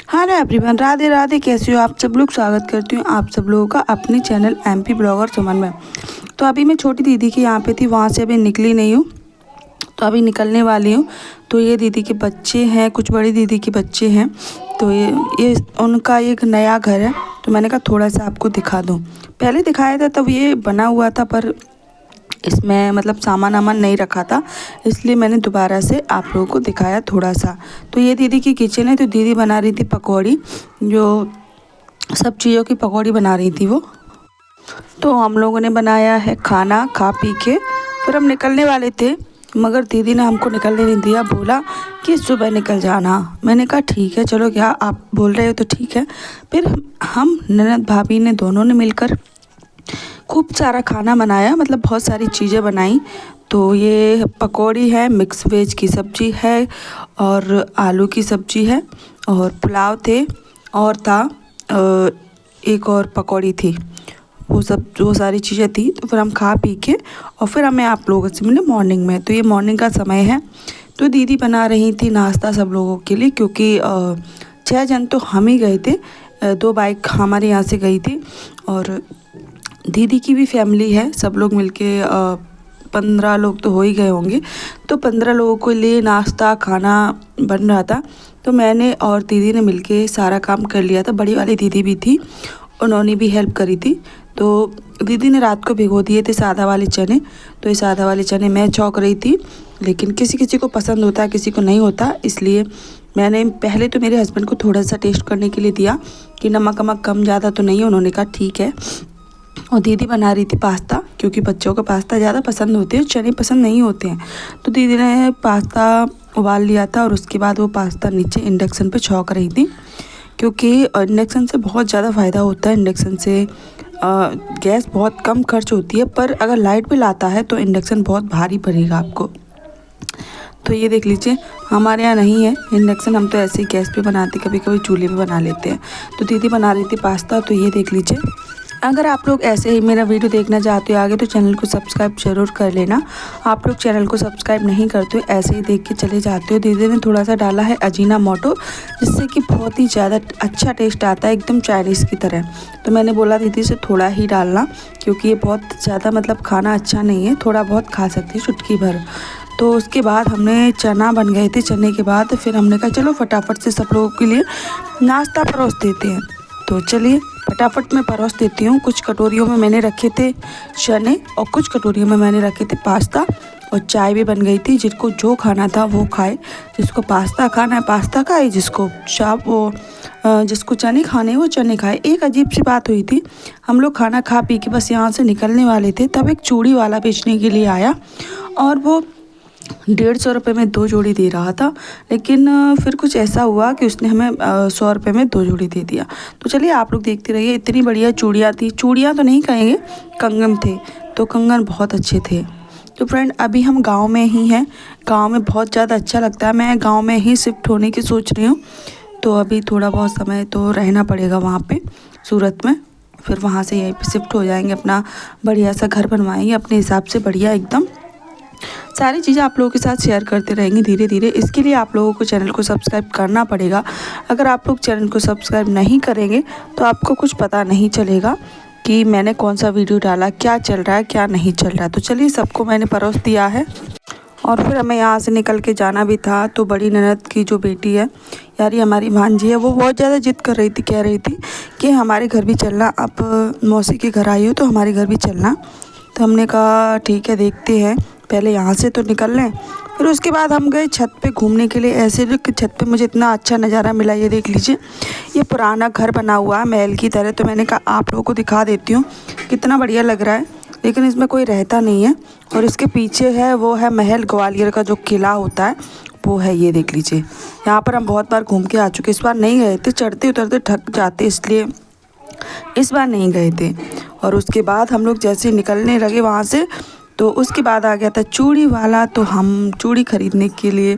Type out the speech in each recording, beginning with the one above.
Hello everyone, Radhe Radhe. कैसे हो आप सब लोग? स्वागत करती हूँ आप सब लोगों का अपनी चैनल एमपी ब्लॉगर सुमन में। तो अभी मैं छोटी दीदी के यहाँ पे थी, वहाँ से अभी निकली नहीं हूँ, तो अभी निकलने वाली हूँ। तो ये दीदी के बच्चे हैं, कुछ बड़ी दीदी के बच्चे हैं। तो ये उनका एक नया घर है, तो मैंने कहा थोड़ा सा आपको दिखा दूँ। पहले दिखाया था तब ये बना हुआ था, पर इसमें मतलब सामान वामान नहीं रखा था, इसलिए मैंने दोबारा से आप लोगों को दिखाया थोड़ा सा। तो ये दीदी की किचन है। तो दीदी बना रही थी पकौड़ी, जो सब चीज़ों की पकौड़ी बना रही थी वो। तो हम लोगों ने बनाया है खाना, खा पी के फिर हम निकलने वाले थे, मगर दीदी ने हमको निकलने नहीं दिया, बोला कि सुबह निकल जाना। मैंने कहा ठीक है चलो, क्या आप बोल रहे हो तो ठीक है। फिर हम ननद भाभी ने दोनों ने मिलकर खूब सारा खाना बनाया, मतलब बहुत सारी चीज़ें बनाई। तो ये पकौड़ी है, मिक्स वेज की सब्ज़ी है, और आलू की सब्ज़ी है, और पुलाव थे, और था एक और पकौड़ी थी। वो सारी चीज़ें थी। तो फिर हम खा पी के और फिर हमें आप लोगों से मिले मॉर्निंग में। तो ये मॉर्निंग का समय है। तो दीदी बना रही थी नाश्ता सब लोगों के लिए, क्योंकि 6 जन तो हम ही गए थे, 2 बाइक हमारे यहाँ से गई थी, और दीदी की भी फैमिली है, सब लोग मिलके 15 लोग तो हो ही गए होंगे। तो 15 लोगों के लिए नाश्ता खाना बन रहा था। तो मैंने और दीदी ने मिलके सारा काम कर लिया था। बड़ी वाली दीदी भी थी, उन्होंने भी हेल्प करी थी। तो दीदी ने रात को भिगो दिए थे सादा वाले चने। तो ये सादा वाले चने मैं छौंक रही थी, लेकिन किसी किसी को पसंद होता है, किसी को नहीं होता, इसलिए मैंने पहले तो मेरे हस्बैंड को थोड़ा सा टेस्ट करने के लिए दिया कि नमक वमक कम ज़्यादा तो नहीं है। उन्होंने कहा ठीक है। और दीदी बना रही थी पास्ता, क्योंकि बच्चों को पास्ता ज़्यादा पसंद होते हैं, चने पसंद नहीं होते हैं। तो दीदी ने पास्ता उबाल लिया था, और उसके बाद वो पास्ता नीचे इंडक्शन पे छौंक रही थी, क्योंकि इंडक्शन से बहुत ज़्यादा फ़ायदा होता है। इंडक्शन से गैस बहुत कम खर्च होती है, पर अगर लाइट बिल आता है तो इंडक्शन बहुत भारी पड़ेगा आपको। तो ये देख लीजिए, हमारे यहाँ नहीं है इंडक्शन, हम तो ऐसे ही गैस पे बनाते, कभी कभी चूल्हे पे बना लेते हैं। तो दीदी बना रही थी पास्ता। तो ये देख लीजिए, अगर आप लोग ऐसे ही मेरा वीडियो देखना चाहते हो आगे, तो चैनल को सब्सक्राइब ज़रूर कर लेना। आप लोग चैनल को सब्सक्राइब नहीं करते हो, ऐसे ही देख के चले जाते हो। दीदी ने थोड़ा सा डाला है अजीनामोटो, जिससे कि बहुत ही ज़्यादा अच्छा टेस्ट आता है, एकदम चाइनीज़ की तरह। तो मैंने बोला दीदी से थोड़ा ही डालना, क्योंकि ये बहुत ज़्यादा मतलब खाना अच्छा नहीं है, थोड़ा बहुत खा सकती है चुटकी भर। तो उसके बाद हमने चना बन गए थे। चने के बाद फिर हमने कहा चलो फटाफट से सब लोगों के लिए नाश्ता परोस देते हैं। तो चलिए फटाफट में परोस देती हूँ। कुछ कटोरियों में मैंने रखे थे चने, और कुछ कटोरियों में मैंने रखे थे पास्ता, और चाय भी बन गई थी। जिसको जो खाना था वो खाए, जिसको पास्ता खाना है पास्ता खाए, जिसको चने खाने वो चने खाए। एक अजीब सी बात हुई थी, हम लोग खाना खा पी के बस यहाँ से निकलने वाले थे, तब एक चूड़ी वाला बेचने के लिए आया, और वो 150 रुपये में 2 जोड़ी दे रहा था। लेकिन फिर कुछ ऐसा हुआ कि उसने हमें 100 रुपये में 2 जोड़ी दे दिया। तो चलिए आप लोग देखते रहिए। इतनी बढ़िया चूड़ियाँ थी, चूड़ियाँ तो नहीं कहेंगे, कंगन थे। तो कंगन बहुत अच्छे थे। तो फ्रेंड, अभी हम गांव में ही हैं। गांव में बहुत ज़्यादा अच्छा लगता है। मैं गांव में ही शिफ्ट होने की सोच रही हूँ। तो अभी थोड़ा बहुत समय तो रहना पड़ेगा वहाँ पे सूरत में, फिर वहाँ से यहीं पे शिफ्ट हो जाएंगे, अपना बढ़िया सा घर बनवाएंगे अपने हिसाब से, बढ़िया एकदम। सारी चीज़ें आप लोगों के साथ शेयर करते रहेंगे धीरे धीरे। इसके लिए आप लोगों को चैनल को सब्सक्राइब करना पड़ेगा। अगर आप लोग चैनल को सब्सक्राइब नहीं करेंगे तो आपको कुछ पता नहीं चलेगा कि मैंने कौन सा वीडियो डाला, क्या चल रहा है, क्या नहीं चल रहा है। तो चलिए, सबको मैंने परोस दिया है, और फिर हमें यहाँ से निकल के जाना भी था। तो बड़ी ननद की जो बेटी है, यार ये हमारी भांजी है, वो बहुत ज़्यादा जिद कर रही थी, कह रही थी कि हमारे घर भी चलना, आप मौसी के घर आई हो तो हमारे घर भी चलना। तो हमने कहा ठीक है, देखते हैं, पहले यहाँ से तो निकल लें। फिर उसके बाद हम गए छत पे घूमने के लिए। ऐसे कि छत पे मुझे इतना अच्छा नज़ारा मिला, ये देख लीजिए। ये पुराना घर बना हुआ है महल की तरह। तो मैंने कहा आप लोगों को दिखा देती हूँ, कितना बढ़िया लग रहा है, लेकिन इसमें कोई रहता नहीं है। और इसके पीछे है, वो है महल, ग्वालियर का जो किला होता है वो है, ये देख लीजिए। यहाँ पर हम बहुत बार घूम के आ चुके, इस बार नहीं गए थे, चढ़ते उतरते थक जाते, इसलिए इस बार नहीं गए थे। और उसके बाद हम लोग जैसे निकलने लगे वहाँ से, तो उसके बाद आ गया था चूड़ी वाला। तो हम चूड़ी ख़रीदने के लिए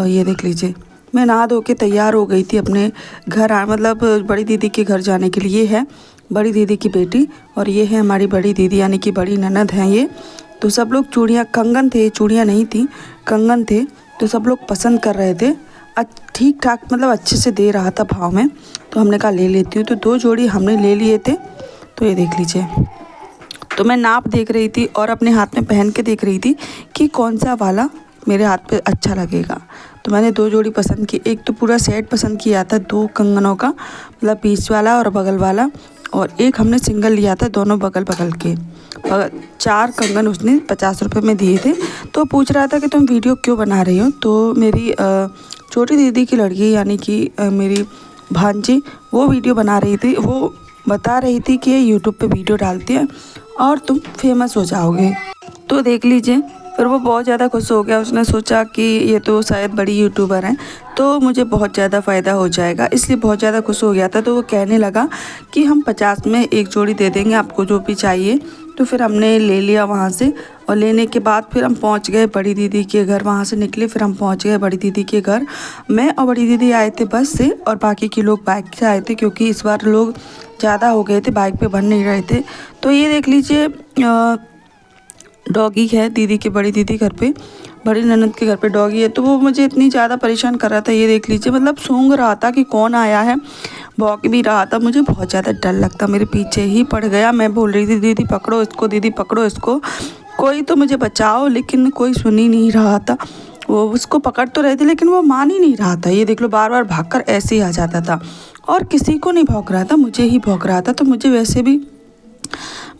ये देख लीजिए, मैं नहा धो के तैयार हो गई थी अपने घर मतलब बड़ी दीदी के घर जाने के लिए। ये है बड़ी दीदी की बेटी, और ये है हमारी बड़ी दीदी यानी कि बड़ी ननद हैं ये। तो सब लोग चूड़ियाँ, कंगन थे, चूड़ियाँ नहीं थी, कंगन थे। तो सब लोग पसंद कर रहे थे, ठीक ठाक मतलब अच्छे से दे रहा था भाव में, तो हमने कहा ले लेती हूँ। तो 2 जोड़ी हमने ले लिए थे। तो ये देख लीजिए, तो मैं नाप देख रही थी और अपने हाथ में पहन के देख रही थी कि कौन सा वाला मेरे हाथ पे अच्छा लगेगा। तो मैंने 2 जोड़ी पसंद की। एक तो पूरा सेट पसंद किया था 2 कंगनों का, मतलब बीच वाला और बगल वाला, और एक हमने सिंगल लिया था दोनों बगल बगल के। 4 कंगन उसने 50 रुपये में दिए थे। तो पूछ रहा था कि तुम वीडियो क्यों बना रही हो। तो मेरी छोटी दीदी की लड़की यानी कि मेरी भांजी वो वीडियो बना रही थी। वो बता रही थी कि ये यूट्यूब पे वीडियो डालती है और तुम फेमस हो जाओगे। तो देख लीजिए, फिर वो बहुत ज़्यादा खुश हो गया। उसने सोचा कि ये तो शायद बड़ी यूट्यूबर हैं, तो मुझे बहुत ज़्यादा फ़ायदा हो जाएगा, इसलिए बहुत ज़्यादा खुश हो गया था। तो वो कहने लगा कि हम 50 में 1 जोड़ी दे देंगे, आपको जो भी चाहिए। तो फिर हमने ले लिया वहाँ से, और लेने के बाद फिर हम पहुँच गए बड़ी दीदी के घर। वहाँ से निकले फिर हम पहुँच गए बड़ी दीदी के घर। मैं और बड़ी दीदी आए थे बस से, और बाकी के लोग बाइक से आए थे, क्योंकि इस बार लोग ज़्यादा हो गए थे, बाइक पे भर नहीं रहे थे। तो ये देख लीजिए, डॉगी है दीदी के, बड़ी दीदी घर पे, बड़ी ननद के घर पे डॉगी है। तो वो मुझे इतनी ज़्यादा परेशान कर रहा था, ये देख लीजिए, मतलब सूंघ रहा था कि कौन आया है, भौंक भी रहा था। मुझे बहुत ज़्यादा डर लगता, मेरे पीछे ही पड़ गया। मैं बोल रही थी दीदी पकड़ो इसको, दीदी पकड़ो इसको, कोई तो मुझे बचाओ, लेकिन कोई सुन ही नहीं रहा था। वो उसको पकड़ तो रहे थे लेकिन वो मान ही नहीं रहा था। ये देख लो, बार बार भागकर ऐसे ही आ जाता था, और किसी को नहीं भौंक रहा था, मुझे ही भौंक रहा था। तो मुझे वैसे भी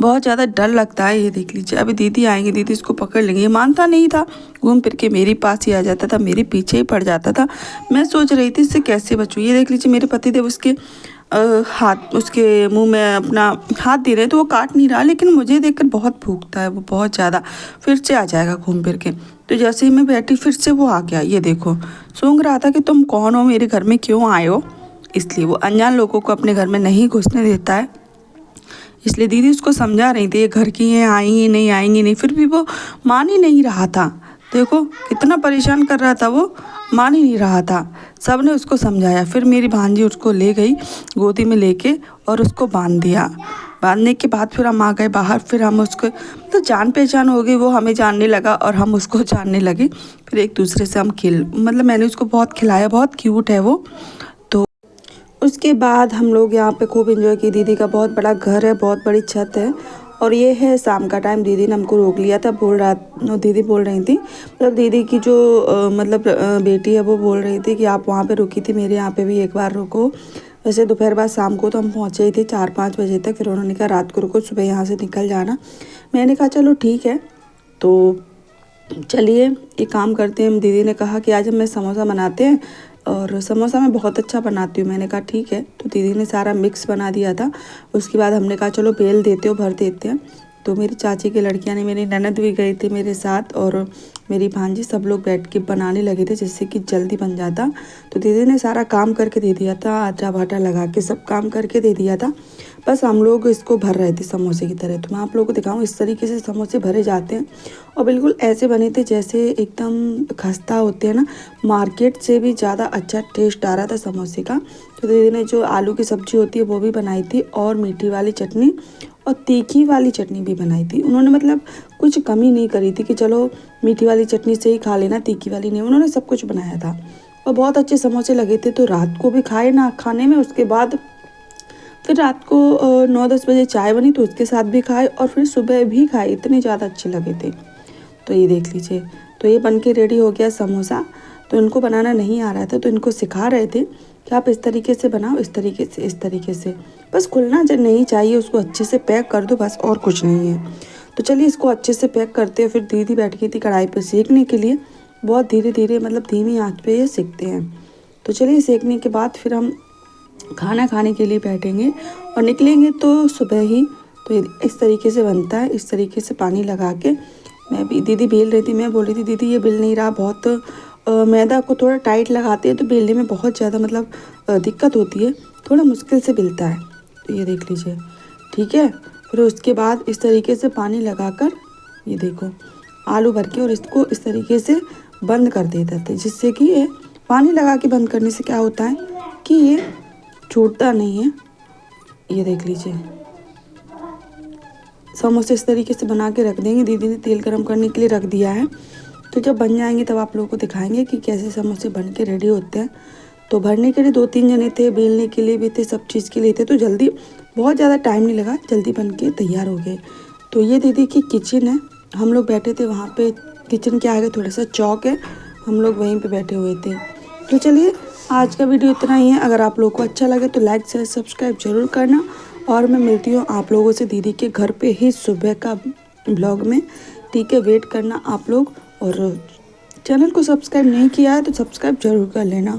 बहुत ज़्यादा डर लगता है। ये देख लीजिए, अभी दीदी आएंगी, दीदी इसको पकड़ लेंगी। ये मानता नहीं था, घूम फिर के मेरे पास ही आ जाता था, मेरे पीछे ही पड़ जाता था। मैं सोच रही थी इससे कैसे बचूँ। ये देख लीजिए, मेरे पति देव उसके हाथ, उसके मुंह में अपना हाथ दे रहे, तो वो काट नहीं रहा, लेकिन मुझे देखकर बहुत भूखता है वो, बहुत ज़्यादा। फिर से आ जाएगा घूम फिर के। तो जैसे ही मैं बैठी फिर से वो आ गया। ये देखो, सूंघ रहा था कि तुम कौन हो, मेरे घर में क्यों आए हो। इसलिए वो अनजान लोगों को अपने घर में नहीं घुसने देता है। इसलिए दीदी उसको समझा रही थी, ये घर की हैं, आएंगी नहीं आएंगी नहीं, फिर भी वो मान ही नहीं रहा था। देखो कितना परेशान कर रहा था वो, मान ही नहीं रहा था। सब ने उसको समझाया, फिर मेरी भांजी उसको ले गई गोदी में लेके और उसको बांध दिया। बांधने के बाद फिर हम आ गए बाहर। फिर हम उसको मतलब जान पहचान हो गई, वो हमें जानने लगा और हम उसको जानने लगे। फिर एक दूसरे से हम मतलब मैंने उसको बहुत खिलाया, बहुत क्यूट है वो। उसके बाद हम लोग यहाँ पे खूब एंजॉय की। दीदी का बहुत बड़ा घर है, बहुत बड़ी छत है, और ये है शाम का टाइम। दीदी ने हमको रोक लिया था, दीदी बोल रही थी, मतलब दीदी की जो बेटी है वो बोल रही थी कि आप वहाँ पे रुकी थी, मेरे यहाँ पे भी एक बार रुको। वैसे दोपहर बाद शाम को तो हम पहुँचे ही थे 4-5 बजे तक। फिर उन्होंने कहा रात को रुको, सुबह यहाँ से निकल जाना। मैंने कहा चलो ठीक है। तो चलिए एक काम करते हैं। दीदी ने कहा कि आज हम समोसा बनाते हैं, और समोसा मैं बहुत अच्छा बनाती हूँ। मैंने कहा ठीक है। तो दीदी ने सारा मिक्स बना दिया था। उसके बाद हमने कहा चलो बेल देते हो, भर देते हैं। तो मेरी चाची की लड़कियाँ ने, मेरी ननद भी गई थी मेरे साथ, और मेरी भांजी, सब लोग बैठ के बनाने लगे थे जिससे कि जल्दी बन जाता। तो दीदी ने सारा काम करके दे दिया था, आटा वाटा लगा के सब काम करके दे दिया था। बस हम लोग इसको भर रहे थे समोसे की तरह। तो मैं आप लोगों को दिखाऊं, इस तरीके से समोसे भरे जाते हैं, और बिल्कुल ऐसे बने थे जैसे एकदम खस्ता होते हैं ना, मार्केट से भी ज़्यादा अच्छा टेस्ट आ रहा था समोसे का। तो दीदी ने जो आलू की सब्ज़ी होती है वो भी बनाई थी, और मीठी वाली चटनी और तीखी वाली चटनी भी बनाई थी। उन्होंने मतलब कुछ कमी नहीं करी थी कि चलो मीठी वाली चटनी से ही खा लेना, तीखी वाली नहीं। उन्होंने सब कुछ बनाया था, और बहुत अच्छे समोसे लगे थे। तो रात को भी खाए ना खाने में, उसके बाद फिर रात को 9-10 बजे चाय बनी तो उसके साथ भी खाए, और फिर सुबह भी खाए, इतने ज़्यादा अच्छे लगे थे। तो ये देख लीजिए, तो ये बन के रेडी हो गया समोसा। तो इनको बनाना नहीं आ रहा था, तो इनको सिखा रहे थे कि आप इस तरीके से बनाओ, इस तरीके से, इस तरीके से, बस खुलना नहीं चाहिए, उसको अच्छे से पैक कर दो, बस और कुछ नहीं है। तो चलिए इसको अच्छे से पैक करते हैं। फिर दीदी बैठ गई थी कढ़ाई पर सेकने के लिए, बहुत धीरे धीरे मतलब धीमी आंच पे ये सेकते हैं। तो चलिए सेकने के बाद फिर हम खाना खाने के लिए बैठेंगे और निकलेंगे तो सुबह ही। तो इस तरीके से बनता है, इस तरीके से पानी लगा के। मैं भी, दीदी बेल रही थी, मैं बोल रही थी दीदी ये बेल नहीं रहा, बहुत मैदा को थोड़ा टाइट लगाते हैं तो बेलने में बहुत ज़्यादा मतलब दिक्कत होती है, थोड़ा मुश्किल से बेलता है। तो ये देख लीजिए, ठीक है। फिर उसके बाद इस तरीके से पानी लगाकर, ये देखो आलू भर के, और इसको इस तरीके से बंद कर देते थे, जिससे कि ये पानी लगा के बंद करने से क्या होता है कि ये छूटता नहीं है। ये देख लीजिए, समोसे इस तरीके से बना के रख देंगे। दीदी ने तेल गरम करने के लिए रख दिया है। तो तो जब बन जाएंगे तब आप लोगों को दिखाएंगे कि कैसे समोसे बन के रेडी होते हैं। तो भरने के लिए 2-3 जने थे, बेलने के लिए भी थे, सब चीज़ के लिए थे, तो जल्दी बहुत ज़्यादा टाइम नहीं लगा, जल्दी बन के तैयार हो गए। तो ये दीदी की किचन है, हम लोग बैठे थे वहाँ पे। किचन के आगे थोड़ा सा चौक है, हम लोग वहीं पे बैठे हुए थे। तो चलिए आज का वीडियो इतना ही है। अगर आप लोगों को अच्छा लगे तो लाइक शेयर सब्सक्राइब जरूर करना, और मैं मिलती हूँ आप लोगों से दीदी के घर पे ही सुबह का ब्लॉग में। ठीक है, वेट करना आप लोग, और चैनल को सब्सक्राइब नहीं किया है तो सब्सक्राइब जरूर कर लेना।